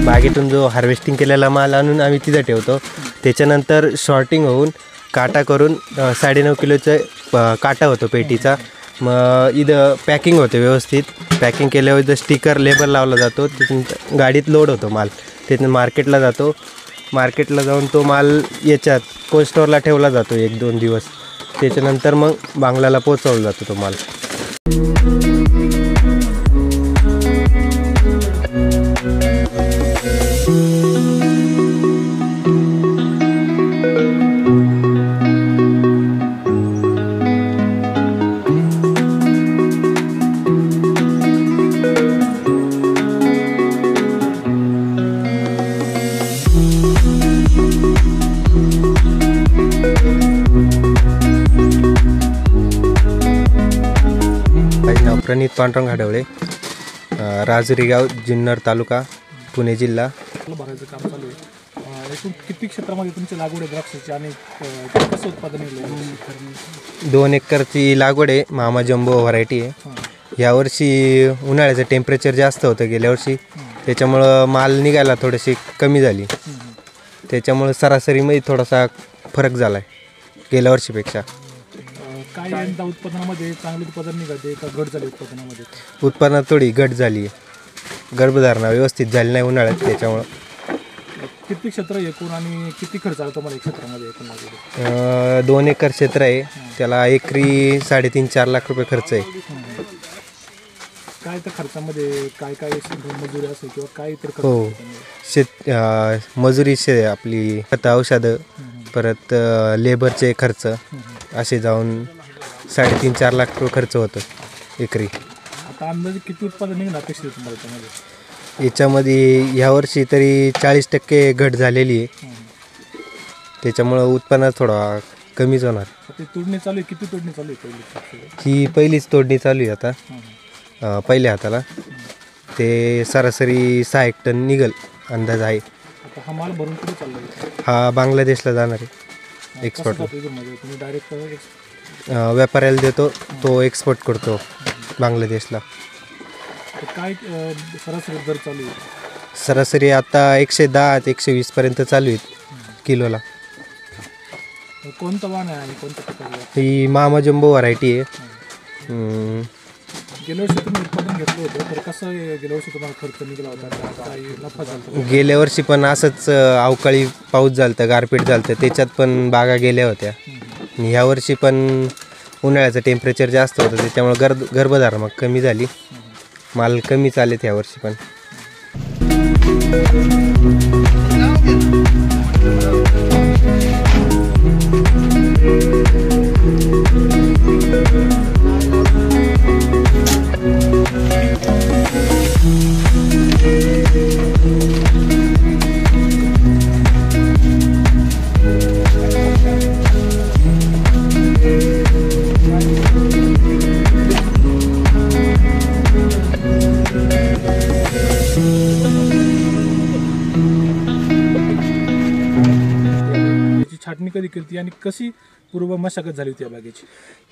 बागेतून जो हार्वेस्टिंग केलेला माल आणून आम्ही तिथं ठेवतो. त्याच्यानंतर शॉर्टिंग होऊन काटा करून 9.5 किलोचं काटा होतो पेटीचा. मग इथं पॅकिंग होते व्यवस्थित. पॅकिंग केल्यावर इथं स्टिकर लेबल लावला जातो. तिथून गाडीत लोड होतो माल. तिथून मार्केटला जातो. मार्केटला जाऊन तो माल याच्यात कोल्ड स्टोअरला ठेवला जातो 1-2 दिवस. त्याच्यानंतर मग बांगलाला पोचवला जातो तो माल. प्रणित पांडुरंग घाडवळे, राजुरी गाव, जुन्नर तालुका, पुणे जिल्हा. भरायचं काम चालू आहे. एकूण किती क्षेत्रामध्ये तुमची लागवड आहे द्राक्षाची आणि कसं उत्पादन आहे? 2 एकरची लागवड आहे. मामा जम्बो व्हरायटी आहे. यावर्षी उन्हाळ्याचं टेम्परेचर जास्त होतं गेल्या वर्षी. त्याच्यामुळं माल निघायला थोडीशी कमी झाली. त्याच्यामुळं सरासरीमध्ये थोडासा फरक झाला आहे गेल्या वर्षीपेक्षा. काय यंदा उत्पादनामध्ये चांगले उत्पादन निघाले का घट झाली उत्पादनामध्ये? उत्पादनात थोडी घट झाली आहे. गर्भधारणा व्यवस्थित झाली नाही उन्हाळ्यात. त्याच्यामुळं किती क्षेत्र एकूण आणि किती खर्च आला तुम्हाला एक क्षेत्रामध्ये एकूण? 2 एकर क्षेत्र आहे. त्याला एकरी 3.5-4 लाख रुपये खर्च आहे. काय त्या खर्चामध्ये काय काय मजुरी असेल किंवा काय इतर खर्च? हो, मजुरी आपली खतं, औषधं, परत लेबरचे खर्च असे जाऊन 3.5-4 लाख रुपये खर्च होतो एकरी. आता अंदाजे किती उत्पादन निघणार अपेक्षित तुम्हाला त्यामध्ये? याच्यामध्ये ह्यावर्षी तरी 40% घट झालेली आहे. त्याच्यामुळं उत्पन्नात थोडा कमीच होणार. ते तोडणी चालू आहे. किती तोडणी चालू आहे? ही पहिलीच तोडणी चालू आहे आता. पहिल्या हाताला ते सरासरी 6 टन निघल अंदाज आहे. आता हा माल भरून कुठे चालला आहे? हा बांगलादेशला जाणार आहे एक्सपोर्टला. तुम्ही डायरेक्ट व्यापाऱ्याला देतो, तो एक्सपोर्ट करतो बांगलादेशला. काय सरासरी दर चालू आहे? सरासरी आता 110-120 पर्यंत चालू आहेत किलोला. कोणतं वाण आहे आणि कोणत्या प्रकारचं? ही मामा जम्बो व्हरायटी आहे. गेल्या वर्षी तुम्ही उत्पादन घेतलं होतं तर कसं गेल्या वर्षी तुम्हाला खर्च निघाला होता? काही नफा झाला? गेल्या वर्षी पण असंच अवकाळी पाऊस झालं होतं, गारपीट झालं होतं. त्याच्यात पण बागा गेल्या होत्या. ह्या वर्षी पण उन्हाळ्याचं टेम्परेचर जास्त होतं. त्याच्यामुळे गर्भधारणा कमी झाली. माल कमी चालेल ह्या वर्षी पण. छाटणी कधी केली आणि कशी पूर्व मशागत झाली होती या बागेची?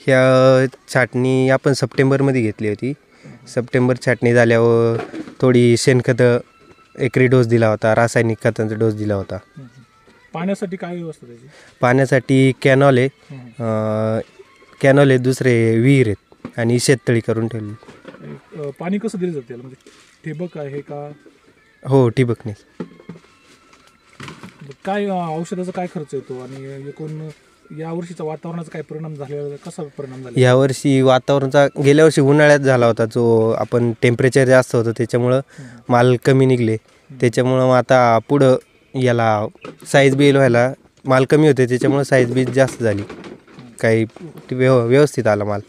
ह्या छाटणी आपण सप्टेंबरमध्ये घेतली होती. सप्टेंबर छाटणी झाल्यावर थोडी शेणखतं एकरी डोस दिला होता. रासायनिक खतांचा डोस दिला होता. पाण्यासाठी काय व्यवस्था त्याची? पाण्यासाठी कॅनॉल आहे, दुसरे विहीर आहेत आणि शेततळी करून ठेवली. पाणी कसं दिलं जातं त्याला? म्हणजे ठिबक आहे का? हो, ठिबकने. काय औषधाचा काय खर्च येतो आणि एकूण यावर्षीचा वातावरणाचा काय परिणाम झालेला? कसा परिणाम झाला यावर्षी? वातावरणाचा गेल्या वर्षी उन्हाळ्यात झाला होता. जो आपण टेम्परेचर जास्त होतं त्याच्यामुळं माल कमी निघले. त्याच्यामुळं आता पुढं याला साईज बी व्हायला माल कमी होते. त्याच्यामुळं साईज बी जास्त झाली. काही व्यवस्थित आला माल.